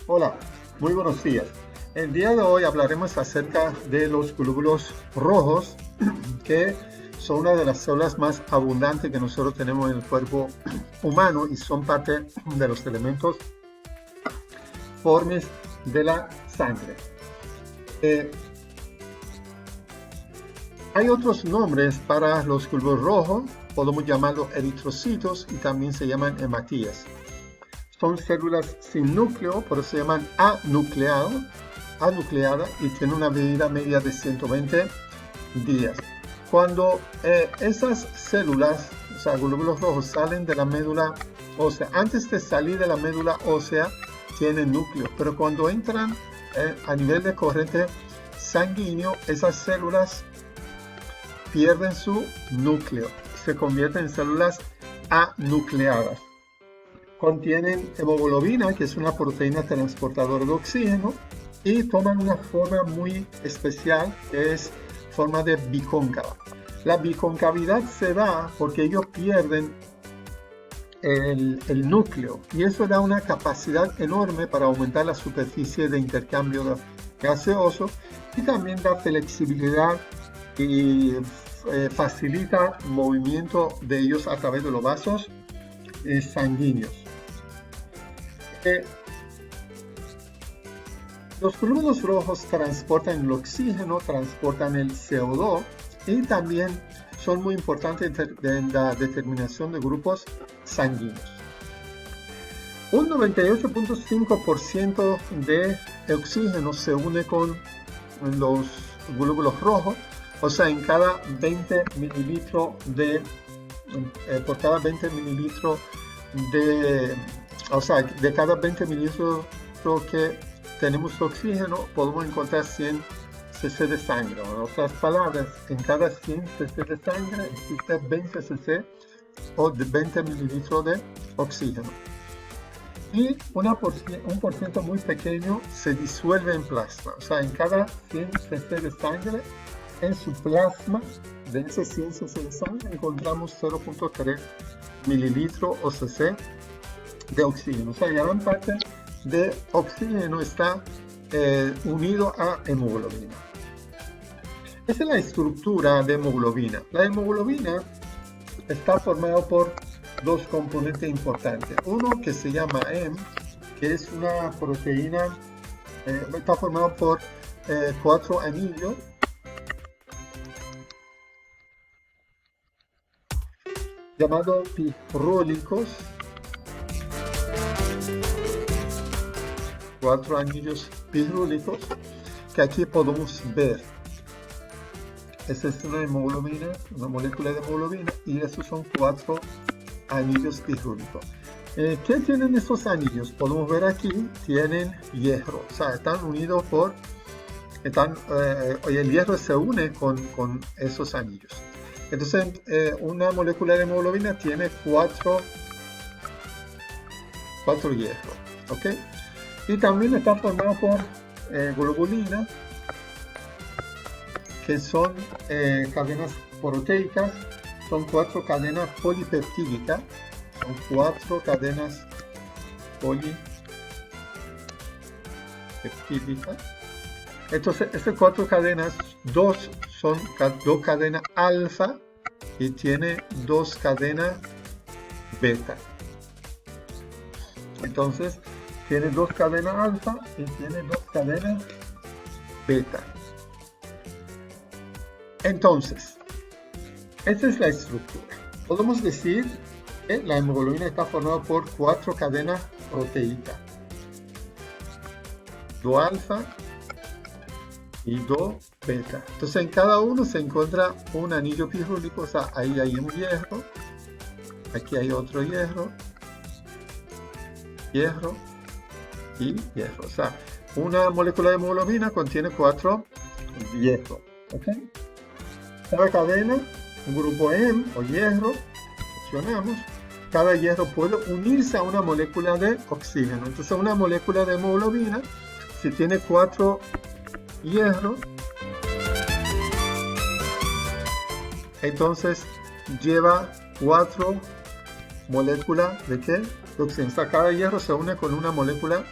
Hola, muy buenos días. El día de hoy hablaremos acerca de los glóbulos rojos, que son una de las células más abundantes que nosotros tenemos en el cuerpo humano y son parte de los elementos formes de la sangre. Hay otros nombres para los glóbulos rojos, podemos llamarlos eritrocitos y también se llaman hematías. Son células sin núcleo, por eso se llaman anucleadas y tienen una vida media de 120 días. Cuando esas células, o sea, glóbulos rojos, salen de la médula ósea, antes de salir de la médula ósea, tienen núcleo, pero cuando entran a nivel de corriente sanguíneo, esas células pierden su núcleo, se convierten en células anucleadas. Contienen hemoglobina, que es una proteína transportadora de oxígeno, y toman una forma muy especial, que es forma de bicóncava. La biconcavidad se da porque ellos pierden el núcleo, y eso da una capacidad enorme para aumentar la superficie de intercambio gaseoso y también da flexibilidad y facilita el movimiento de ellos a través de los vasos sanguíneos. Los glóbulos rojos transportan el oxígeno, transportan el CO2 y también son muy importantes en la determinación de grupos sanguíneos. Un 98.5% de oxígeno se une con los glóbulos rojos, o sea, en cada 20 mililitros por cada 20 mililitros de cada 20 mililitros que tenemos oxígeno, podemos encontrar 100 cc de sangre. En otras palabras, en cada 100 cc de sangre existe 20 cc o 20 mililitros de oxígeno. Y un por ciento muy pequeño se disuelve en plasma. O sea, en cada 100 cc de sangre, en su plasma, de esos 100 cc de sangre, encontramos 0.3 mililitros o cc de oxígeno. O sea, gran parte de oxígeno está unido a hemoglobina. Esa es la estructura de hemoglobina. La hemoglobina está formada por dos componentes importantes. Uno que se llama heme, que es una proteína, está formado por 4 anillos llamados pirrólicos. 4 anillos pirrólicos que aquí podemos ver. Esta es una hemoglobina, una molécula de hemoglobina, y estos son 4 anillos pirrólicos. ¿Qué tienen estos anillos? Podemos ver aquí, tienen hierro, o sea, están unidos el hierro se une con esos anillos. Entonces, una molécula de hemoglobina tiene 4 hierros, ¿ok? Y también está formado por globulinas, que son cadenas proteicas, son 4 cadenas polipeptídicas, son 4 cadenas polipeptídicas. Entonces, estas 4 cadenas, 2 son 2 cadenas alfa y tiene 2 cadenas beta. Entonces, tiene 2 cadenas alfa y tiene 2 cadenas beta. Entonces, esta es la estructura. Podemos decir que la hemoglobina está formada por 4 cadenas proteicas. 2 alfa y 2 beta. Entonces, en cada uno se encuentra un anillo pirrólico, o sea, ahí hay un hierro, aquí hay otro hierro y hierro. O sea, una molécula de hemoglobina contiene 4 hierros. ¿Okay? Cada cadena, un grupo heme o hierro, mencionamos, cada hierro puede unirse a una molécula de oxígeno. Entonces, una molécula de hemoglobina, si tiene 4 hierros, entonces lleva 4 moléculas de ¿qué? De oxígeno. O sea, cada hierro se une con una molécula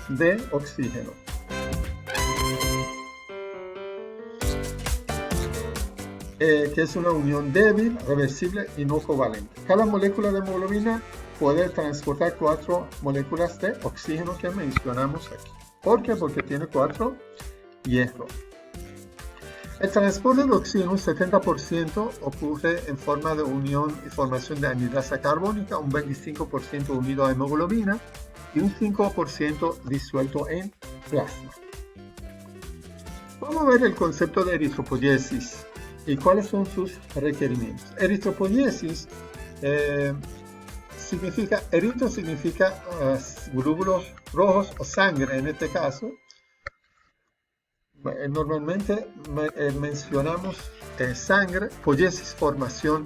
de oxígeno. Que es una unión débil, reversible y no covalente. Cada molécula de hemoglobina puede transportar 4 moléculas de oxígeno que mencionamos aquí. ¿Por qué? Porque tiene 4 hierro. El transporte de oxígeno, un 70% ocurre en forma de unión y formación de anhidrasa carbónica, un 25% unido a hemoglobina y un 5% disuelto en plasma. Vamos a ver el concepto de eritropoyesis y cuáles son sus requerimientos. Eritropoyesis significa, erito significa glóbulos rojos o sangre en este caso. Normalmente mencionamos sangre, poiesis, formación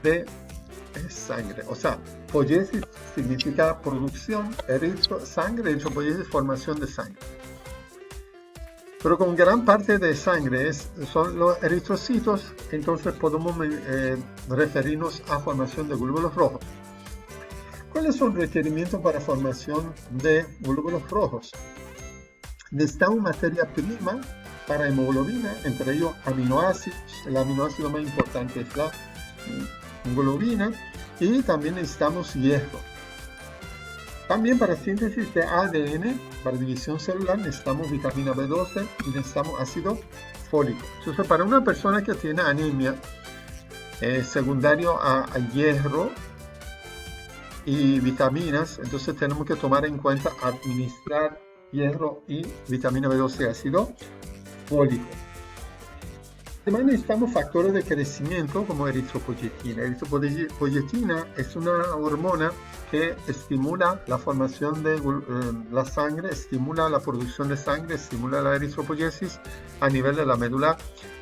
de sangre. O sea, poiesis significa producción, sangre, eritropoiesis, formación de sangre. Pero con gran parte de sangre son los eritrocitos, entonces podemos referirnos a formación de glóbulos rojos. ¿Cuáles son los requerimientos para formación de glóbulos rojos? Necesitamos materia prima para hemoglobina, entre ellos aminoácidos. El aminoácido más importante es la hemoglobina, y también necesitamos hierro. También para síntesis de ADN, para división celular, necesitamos vitamina B12 y necesitamos ácido fólico. Entonces, para una persona que tiene anemia secundario a hierro y vitaminas, entonces tenemos que tomar en cuenta administrar hierro y vitamina B12 y ácido fólico. Además necesitamos factores de crecimiento como eritropoyetina. Eritropoyetina es una hormona que estimula la formación de la sangre, estimula la producción de sangre, estimula la eritropoyesis a nivel de la médula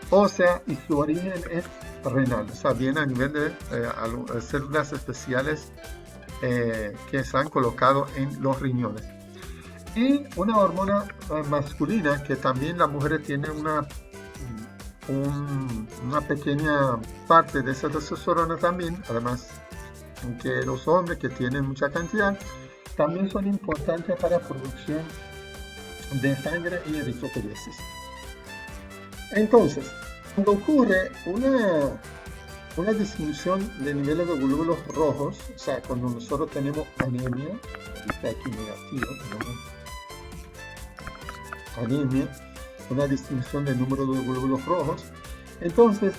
ósea y su origen es renal, o sea, viene a nivel de células especiales que se han colocado en los riñones. Y una hormona masculina que también las mujeres tienen una pequeña parte de esa testosterona también, además que los hombres que tienen mucha cantidad, también son importantes para la producción de sangre y eritropoyesis. Entonces, cuando ocurre una disminución de niveles de glóbulos rojos, o sea, cuando nosotros tenemos anemia, está aquí negativo, tenemos anemia, una disminución del número de glóbulos rojos, entonces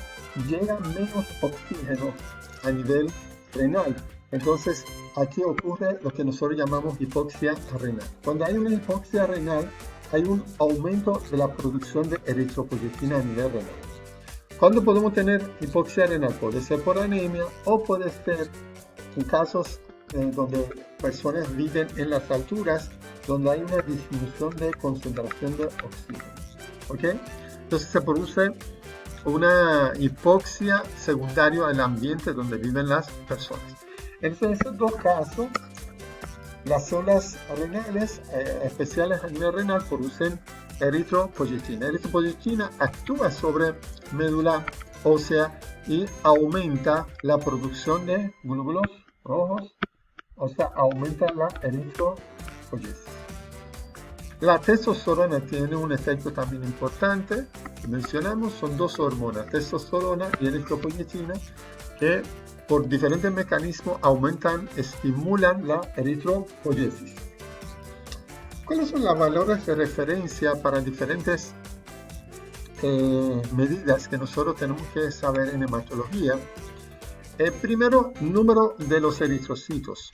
llega menos oxígeno a nivel renal. Entonces aquí ocurre lo que nosotros llamamos hipoxia renal. Cuando hay una hipoxia renal, hay un aumento de la producción de eritropoyetina a nivel renal. ¿Cuándo podemos tener hipoxia renal? Puede ser por anemia o puede ser en casos donde personas viven en las alturas, donde hay una disminución de concentración de oxígeno. ¿Ok? Entonces se produce una hipoxia secundaria al ambiente donde viven las personas. En esos dos casos, las células renales especiales a nivel renal producen eritropoyetina. Eritropoyetina actúa sobre médula ósea y aumenta la producción de glóbulos rojos, o sea, aumenta la eritropoyesis. La testosterona tiene un efecto también importante que mencionamos, son dos hormonas, testosterona y eritropoyetina, que por diferentes mecanismos aumentan, estimulan la eritropoyesis. ¿Cuáles son los valores de referencia para diferentes medidas que nosotros tenemos que saber en hematología? Primero, número de los eritrocitos.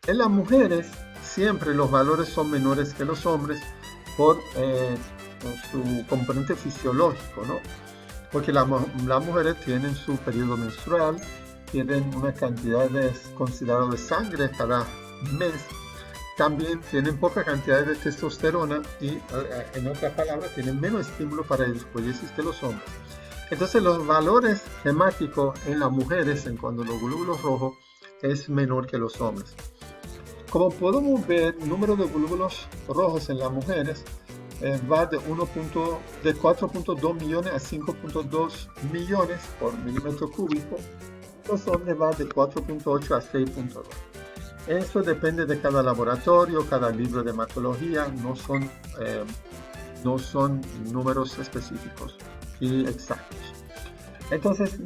En las mujeres siempre los valores son menores que los hombres por su componente fisiológico, ¿no? Porque las mujeres tienen su periodo menstrual, tienen una cantidad considerada de sangre cada mes, también tienen poca cantidad de testosterona y, en otras palabras, tienen menos estímulo para eritropoyesis que los hombres. Entonces los valores hemáticos en las mujeres en cuanto a los glóbulos rojos es menor que los hombres. Como podemos ver, el número de glóbulos rojos en las mujeres va de 4.2 millones a 5.2 millones por milímetro cúbico. Los hombres va de 4.8 a 6.2. Eso depende de cada laboratorio, cada libro de hematología, no son números específicos y exactos. Entonces,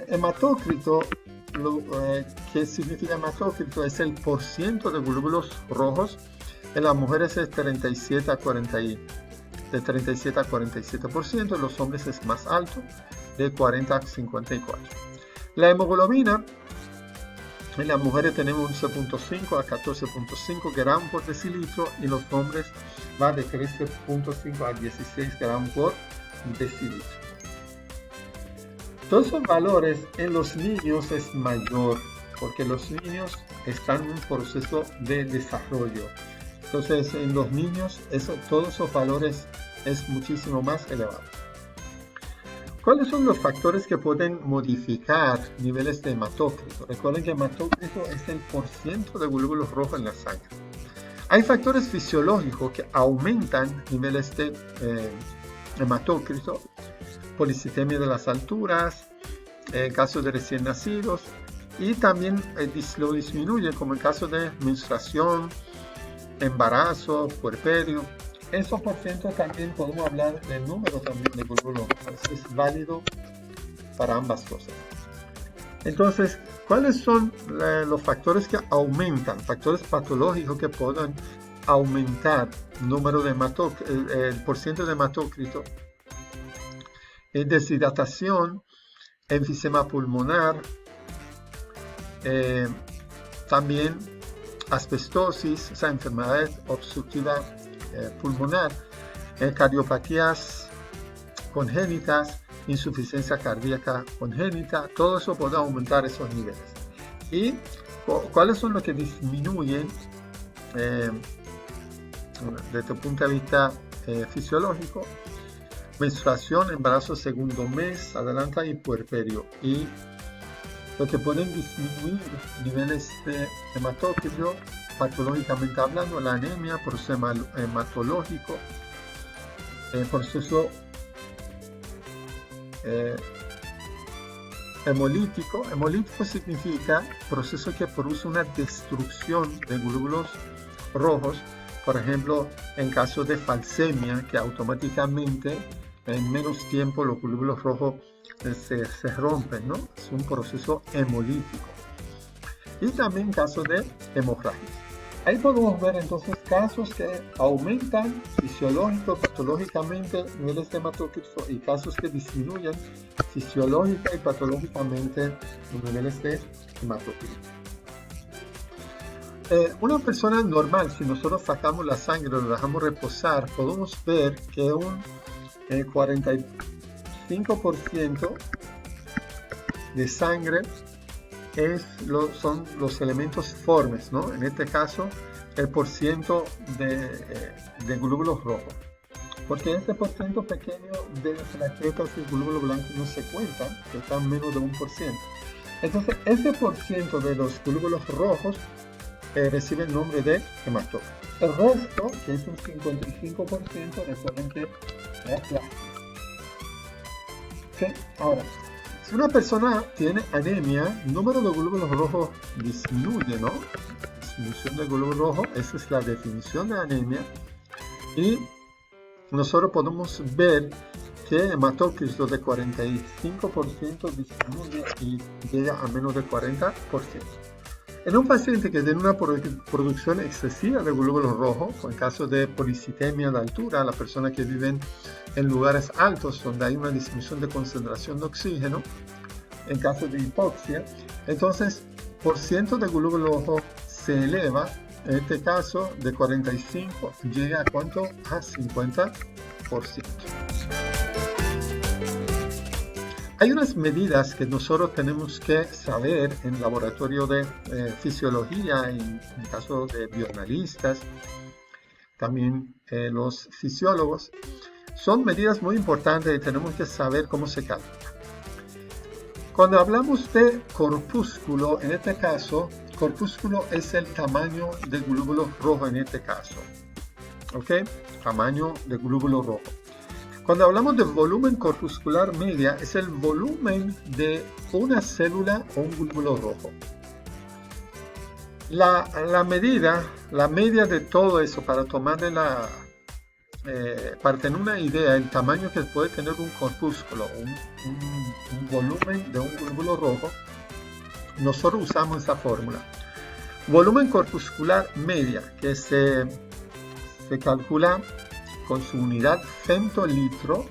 hematócrito, ¿qué significa hematócrito? Es el porciento de glóbulos rojos. En las mujeres es 37 a 47%, en los hombres es más alto, de 40 a 54. La hemoglobina, en las mujeres tenemos 11.5 a 14.5 gramos por decilitro y en los hombres va de 13.5 a 16 gramos por decilitro. Todos esos valores en los niños es mayor porque los niños están en un proceso de desarrollo. Entonces en los niños todos esos valores es muchísimo más elevado. ¿Cuáles son los factores que pueden modificar niveles de hematócrito? Recuerden que hematócrito es el porciento de glóbulos rojos en la sangre. Hay factores fisiológicos que aumentan niveles de hematócrito, policitemia de las alturas, casos de recién nacidos, y también lo disminuye como en caso de menstruación, embarazo, puerperio. Esos porcientos también podemos hablar del número también de glóbulos rojos. Es válido para ambas cosas. Entonces, ¿cuáles son los factores que aumentan? Factores patológicos que pueden aumentar el porciento de hematócrito. Deshidratación, enfisema pulmonar, también asbestosis, esa enfermedad obstructiva pulmonar, cardiopatías congénitas, insuficiencia cardíaca congénita, todo eso puede aumentar esos niveles. ¿Y cuáles son los que disminuyen desde el punto de vista fisiológico? Menstruación, embarazo segundo mes, adelanta y puerperio. Y lo que pueden disminuir niveles de hematócrito, patológicamente hablando, la anemia, proceso hematológico, proceso hemolítico. Hemolítico significa proceso que produce una destrucción de glóbulos rojos, por ejemplo, en caso de falsemia, que automáticamente en menos tiempo los glóbulos rojos se rompen, ¿no? Es un proceso hemolítico. Y también casos de hemorragia. Ahí podemos ver entonces casos que aumentan fisiológico, patológicamente niveles de hematócrito y casos que disminuyen fisiológica y patológicamente los niveles de hematócrito. Una persona normal, si nosotros sacamos la sangre y lo dejamos reposar, podemos ver que un 45% de sangre son los elementos formes, ¿no? En este caso, el porciento de glóbulos rojos. Porque este porciento pequeño de plaquetas y glóbulos blancos no se cuentan, que están menos de 1%. Entonces, ese porciento de los glóbulos rojos recibe el nombre de hematócrito. El resto, que es un 55%, recuerden que es plasma. Okay. Ahora, si una persona tiene anemia, el número de glóbulos rojos disminuye, ¿no? Disminución de glóbulos rojos, esa es la definición de anemia. Y nosotros podemos ver que el hematócrito de 45% disminuye y llega a menos de 40%. En un paciente que tiene una producción excesiva de glóbulos rojos, en caso de policitemia de altura, la persona que vive en lugares altos donde hay una disminución de concentración de oxígeno, en caso de hipoxia, entonces porciento de glóbulos rojos se eleva, en este caso de 45 llega a ¿cuánto? A 50%. Hay unas medidas que nosotros tenemos que saber en el laboratorio de fisiología, en el caso de bioanalistas, también los fisiólogos. Son medidas muy importantes y tenemos que saber cómo se calcula. Cuando hablamos de corpúsculo, en este caso, corpúsculo es el tamaño del glóbulo rojo en este caso. ¿Ok? Tamaño del glóbulo rojo. Cuando hablamos de volumen corpuscular media, es el volumen de una célula o un glóbulo rojo. La media de todo eso para para tener una idea del tamaño que puede tener un corpúsculo, un volumen de un glóbulo rojo, nosotros usamos esa fórmula. Volumen corpuscular media, que se calcula con su unidad femtolitro,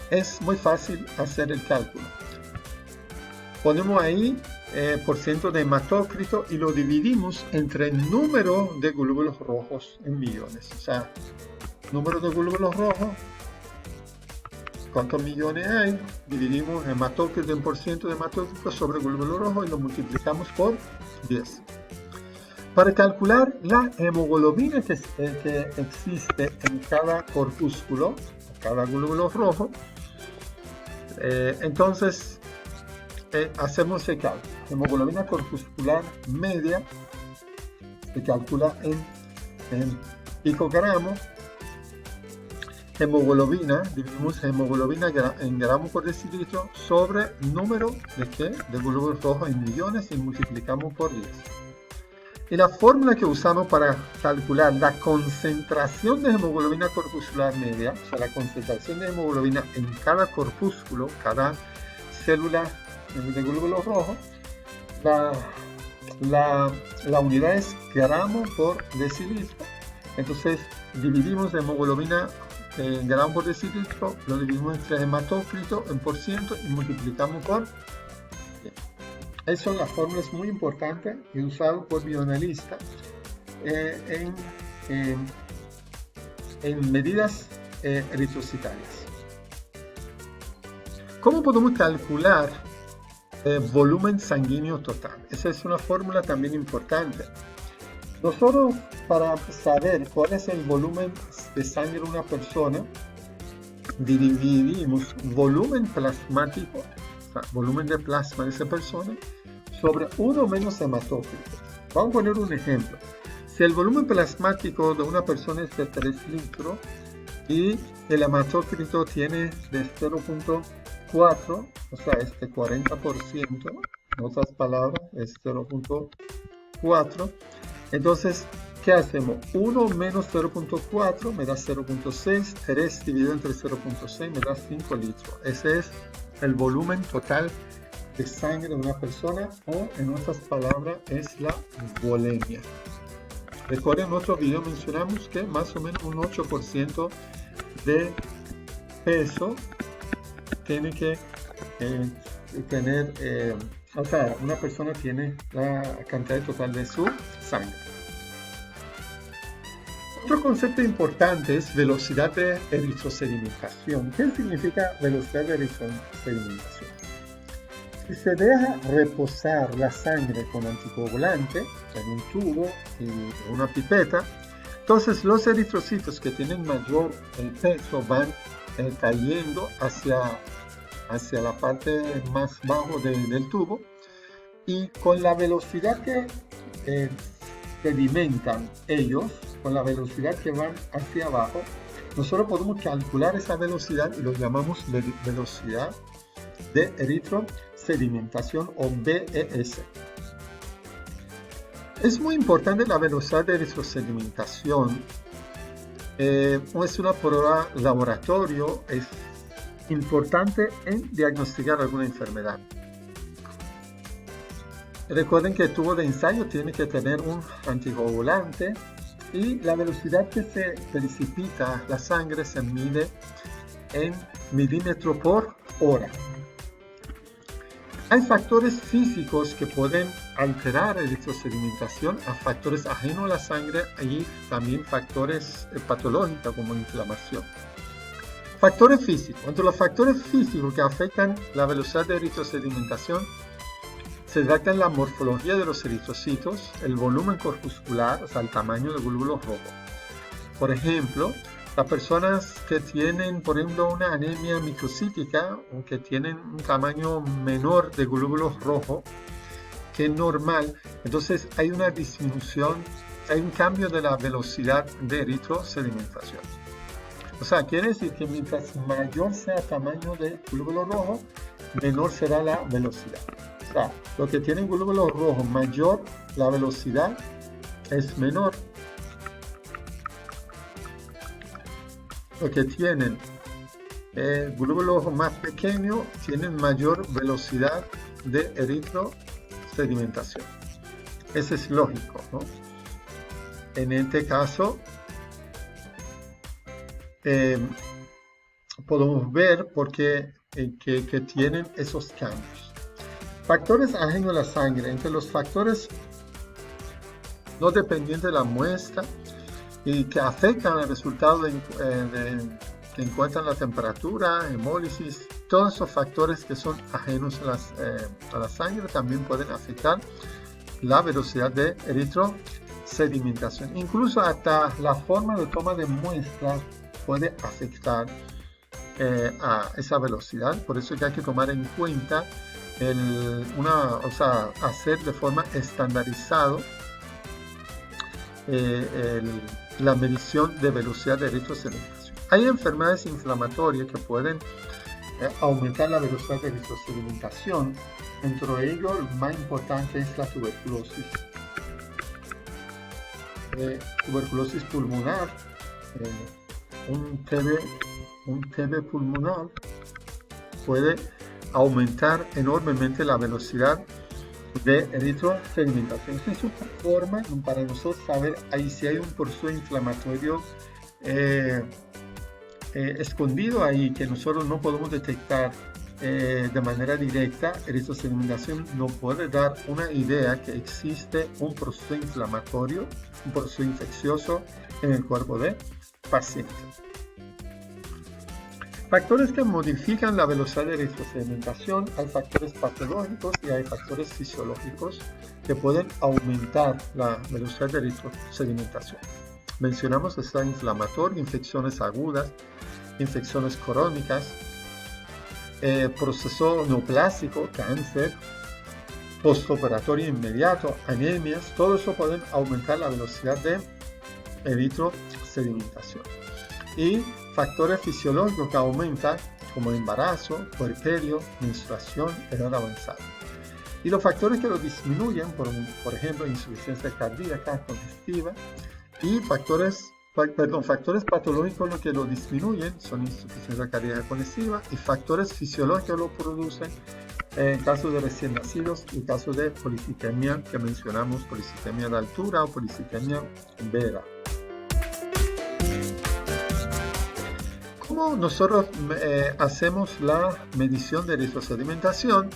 es muy fácil hacer el cálculo. Ponemos ahí por ciento de hematócrito y lo dividimos entre el número de glóbulos rojos en millones. O sea, número de glóbulos rojos, ¿cuántos millones hay? Dividimos hematócrito en por ciento de hematócrito sobre glóbulo rojo y lo multiplicamos por 10. Para calcular la hemoglobina que existe en cada corpúsculo, cada glóbulo rojo, entonces hacemos el cálculo. Hemoglobina corpuscular media se calcula en picogramos. Hemoglobina, dividimos hemoglobina en gramos por decilitro sobre número de glóbulos rojos en millones y multiplicamos por 10. Y la fórmula que usamos para calcular la concentración de hemoglobina corpuscular media, o sea, la concentración de hemoglobina en cada corpúsculo, cada célula de glóbulo rojo, la unidad es gramo por decilitro. Entonces dividimos hemoglobina en gramo por decilitro, lo dividimos entre hematócrito en por ciento y multiplicamos por 10. Esa es la fórmula, es muy importante y usado por bioanalistas en medidas eritrocitarias. ¿Cómo podemos calcular volumen sanguíneo total? Esa es una fórmula también importante. Nosotros, para saber cuál es el volumen de sangre de una persona, dividimos volumen plasmático, o sea, volumen de plasma de esa persona, sobre 1 menos hematócrito. Vamos a poner un ejemplo. Si el volumen plasmático de una persona es de 3 litros y el hematócrito tiene de 0.4, o sea, es de 40%, en otras palabras, es 0.4. Entonces, ¿qué hacemos? 1 menos 0.4 me da 0.6, 3 dividido entre 0.6 me da 5 litros. Ese es el volumen total de sangre de una persona, o en otras palabras, es la volemia. Recuerden, en otro video mencionamos que más o menos un 8% de peso tiene que tener, o sea, una persona tiene la cantidad total de su sangre. Otro concepto importante es velocidad de eritrosedimentación. ¿Qué significa velocidad de eritrosedimentación? Si se deja reposar la sangre con anticoagulante en un tubo y una pipeta, entonces los eritrocitos que tienen mayor peso van cayendo hacia la parte más bajo del tubo, y con la velocidad que sedimentan ellos, con la velocidad que van hacia abajo, nosotros podemos calcular esa velocidad y lo llamamos velocidad de eritrosedimentación, o VES. Es muy importante la velocidad de eritrosedimentación. Es una prueba laboratorio, es importante en diagnosticar alguna enfermedad. Recuerden que el tubo de ensayo tiene que tener un anticoagulante y la velocidad que se precipita la sangre se mide en milímetros por hora. Hay factores físicos que pueden alterar la eritrosedimentación, a factores ajenos a la sangre y también factores patológicos como inflamación. Factores físicos. Entre los factores físicos que afectan la velocidad de eritrosedimentación se trata de la morfología de los eritrocitos, el volumen corpuscular, o sea, el tamaño del glóbulo rojo. Por ejemplo, las personas que tienen, por ejemplo, una anemia microcítica o que tienen un tamaño menor de glóbulos rojos que normal, entonces hay una disminución, hay un cambio de la velocidad de eritrosedimentación. O sea, quiere decir que mientras mayor sea el tamaño del glóbulo rojo, menor será la velocidad. sea, los que tienen glóbulos rojos mayor, la velocidad es menor. Los que tienen glóbulos rojos más pequeños tienen mayor velocidad de eritrosedimentación. Eso es lógico, ¿no? En este caso, podemos ver por qué que tienen esos cambios. Factores ajenos a la sangre. Entre los factores no dependientes de la muestra y que afectan el resultado que encuentran la temperatura, hemólisis, todos esos factores que son ajenos a la sangre también pueden afectar la velocidad de eritrosedimentación. Incluso hasta la forma de toma de muestras puede afectar a esa velocidad. Por eso que hay que tomar en cuenta hacer de forma estandarizado la medición de velocidad de eritrosedimentación. Hay enfermedades inflamatorias que pueden aumentar la velocidad de eritrosedimentación. Entre ellos, el más importante es la tuberculosis. Tuberculosis pulmonar, un TB pulmonar puede aumentar enormemente la velocidad de eritrosedimentación. Esa es una forma para nosotros saber si hay un proceso inflamatorio escondido ahí que nosotros no podemos detectar de manera directa. Eritrosedimentación nos puede dar una idea que existe un proceso inflamatorio, un proceso infeccioso en el cuerpo del paciente. Factores que modifican la velocidad de eritrosedimentación. Hay factores patológicos y hay factores fisiológicos que pueden aumentar la velocidad de eritrosedimentación. Mencionamos estado inflamatorio, infecciones agudas, infecciones crónicas, proceso neoplásico, cáncer, postoperatorio inmediato, anemias. Todo eso pueden aumentar la velocidad de eritrosedimentación. Y factores fisiológicos que aumentan, como embarazo, puerperio, menstruación, edad avanzada. Y los factores que lo disminuyen, por ejemplo, insuficiencia cardíaca, congestiva, y factores patológicos lo que lo disminuyen son insuficiencia cardíaca congestiva, y factores fisiológicos lo producen en casos de recién nacidos y casos de policitemia que mencionamos, policitemia de altura o policitemia vera. ¿Cómo nosotros hacemos la medición de eritrosedimentación?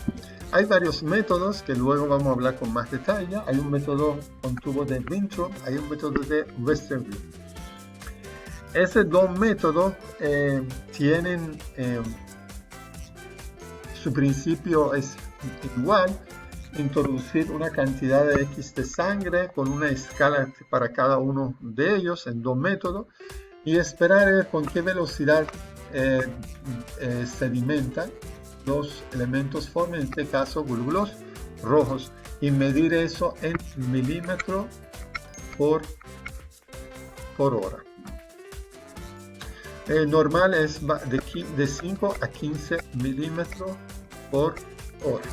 Hay varios métodos que luego vamos a hablar con más detalle. Hay un método con tubo de Winthrop, hay un método de Western Blot. Esos dos métodos tienen su principio es igual: introducir una cantidad de X de sangre con una escala para cada uno de ellos en dos métodos y esperar con qué velocidad sedimentan los elementos formen, en este caso glóbulos rojos, y medir eso en milímetros por hora. El normal es de 5 a 15 milímetros por hora.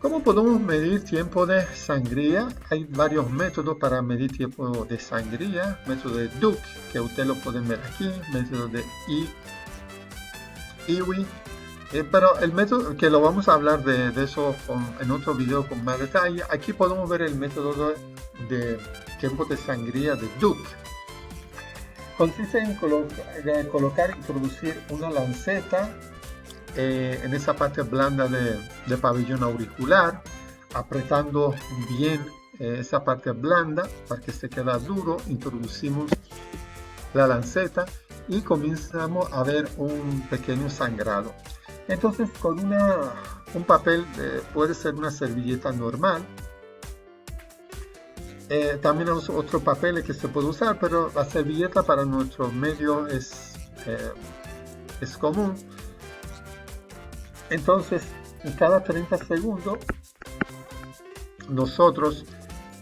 ¿Cómo podemos medir tiempo de sangría? Hay varios métodos para medir tiempo de sangría. Método de Duke, que ustedes lo pueden ver aquí. Método de IWI. Pero el método, que lo vamos a hablar de eso en otro video con más detalle. Aquí podemos ver el método de tiempo de sangría de Duke. Consiste en introducir una lanceta en esa parte blanda de pabellón auricular, apretando bien esa parte blanda para que se quede duro. Introducimos la lanceta y comenzamos a ver un pequeño sangrado. Entonces, con un papel, puede ser una servilleta normal. También hay otros papeles que se puede usar, pero la servilleta para nuestro medio es común. Entonces, cada 30 segundos nosotros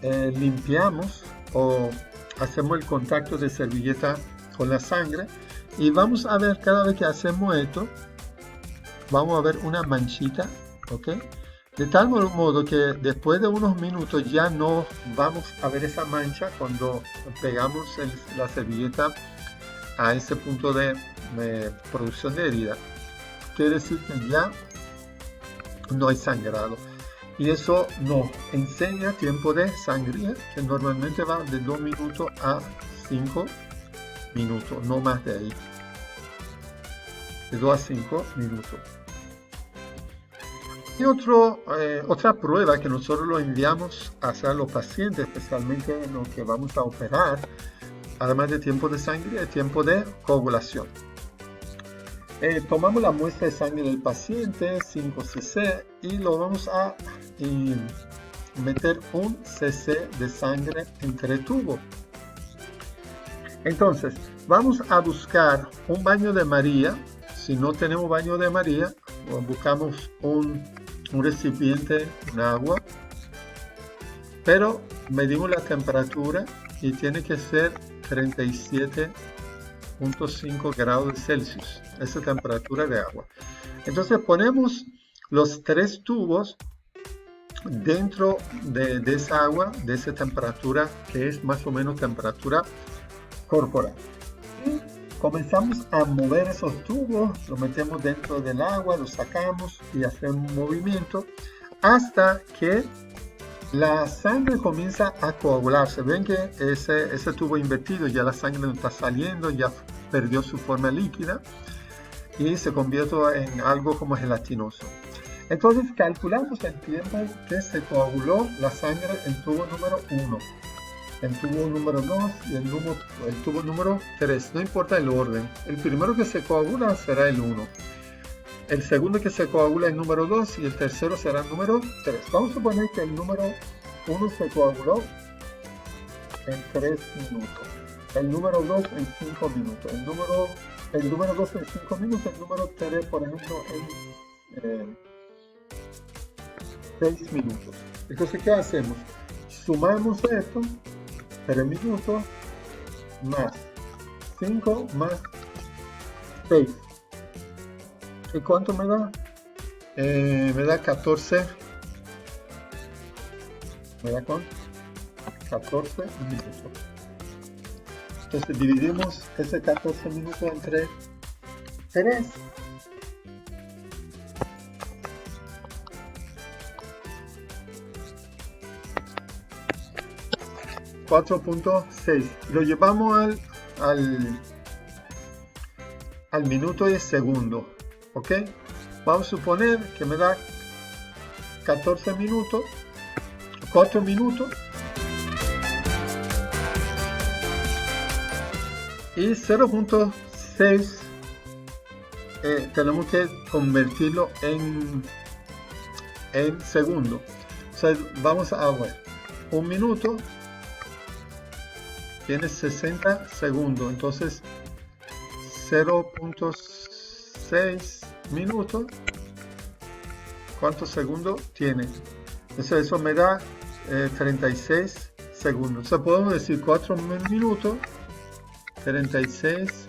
limpiamos o hacemos el contacto de servilleta con la sangre, y vamos a ver cada vez que hacemos esto vamos a ver una manchita, ¿ok? De tal modo que después de unos minutos ya no vamos a ver esa mancha cuando pegamos la servilleta a ese punto de producción de herida. Quiere decir que ya no hay sangrado. Y eso nos enseña tiempo de sangría, que normalmente va de 2 minutos a 5 minutos, no más de ahí. De 2 a 5 minutos. Y otra prueba que nosotros lo enviamos hacia los pacientes, especialmente en los que vamos a operar, además de tiempo de sangre, es tiempo de coagulación. Tomamos la muestra de sangre del paciente, 5 cc, y lo vamos a meter 1 cc de sangre entre tubos. Entonces, vamos a buscar un baño de María. Si no tenemos baño de María, buscamos un recipiente con agua, pero medimos la temperatura y tiene que ser 37.5 grados Celsius, esa temperatura de agua. Entonces ponemos los 3 tubos dentro de esa agua, de esa temperatura que es más o menos temperatura corporal. Y comenzamos a mover esos tubos, los metemos dentro del agua, los sacamos y hacemos un movimiento hasta que la sangre comienza a coagularse. Ven que ese tubo invertido, ya la sangre no está saliendo, ya perdió su forma líquida y se convierte en algo como gelatinoso. Entonces calculamos el tiempo que se coaguló la sangre en tubo número 1, el tubo número 2 y el tubo número 3, no importa el orden. El primero que se coagula será el 1. El segundo que se coagula es el número 2 y el tercero será el número 3. Vamos a suponer que el número 1 se coaguló en 3 minutos. El número 2 en 5 minutos. El número 2 en 5 minutos. El número 3, por ejemplo, en 6 minutos. Entonces, ¿qué hacemos? Sumamos esto, 3 minutos más 5 más 6. ¿Y cuánto me da? Me da 14. ¿Me da cuánto? 14 minutos. Entonces dividimos ese 14 minutos entre 3. .6. Lo llevamos al minuto y segundo. ¿Ok? Vamos a suponer que me da 14 minutos, 4 minutos. Y 0.6 tenemos que convertirlo en segundo. O sea, vamos a ver. 1 minuto tiene 60 segundos. Entonces 0.6 minutos. ¿Cuántos segundos tiene? Entonces eso me da 36 segundos. O sea, podemos decir 4 minutos, 36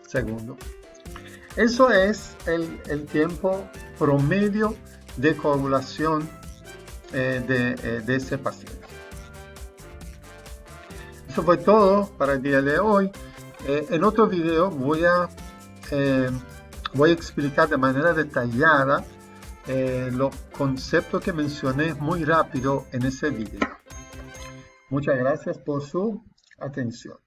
segundos. Eso es el tiempo promedio de coagulación de ese paciente. Eso fue todo para el día de hoy. En otro video voy a explicar de manera detallada los conceptos que mencioné muy rápido en ese video. Muchas gracias por su atención.